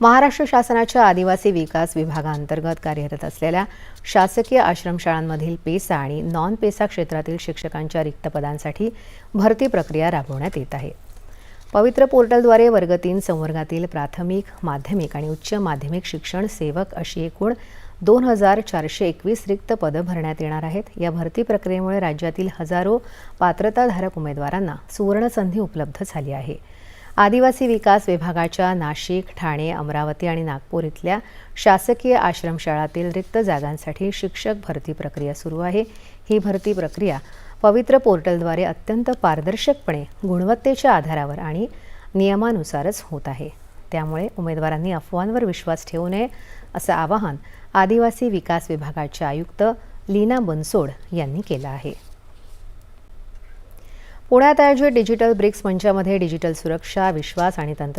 महाराष्ट्र शासनाच्या आदिवासी विकास विभागाअंतर्गत कार्यरत असलेल्या शासकीय आश्रमशाळांमधील पेसा आणि नॉन पेसा क्षेत्रातील शिक्षकांच्या रिक्त पदांसाठी भरती प्रक्रिया राबवण्यात येत आहे। पवित्र पोर्टलद्वारे वर्ग 3 संवर्गातील प्राथमिक, माध्यमिक आणि उच्च माध्यमिक शिक्षण सेवक अशी एकूण 2421 रिक्त पदं भरण्यात येणार आहेत। या भरती प्रक्रियेमुळे राज्यातील हजारो पात्रताधारक उमेदवारांना सुवर्ण संधी उपलब्ध झाली आहे। आदिवासी विकास विभागाच्या नाशिक, ठाणे, अमरावती आणि नागपूर इथल्या शासकीय आश्रमशाळातील रिक्त जागांसाठी शिक्षक भरती प्रक्रिया सुरू आहे। ही भरती प्रक्रिया पवित्र पोर्टलद्वारे अत्यंत पारदर्शकपणे गुणवत्तेच्या आधारावर आणि नियमानुसारच होत आहे। त्यामुळे उमेदवारांनी अफवांवर विश्वास ठेवू नये असं आवाहन आदिवासी विकास विभागाच्या आयुक्त लीना बनसोड यांनी केलं आहे। पुण्यात आयोजित डिजिटल ब्रिक्स मंचामध्ये डिजिटल सुरक्षा, विश्वास आणि तंत्र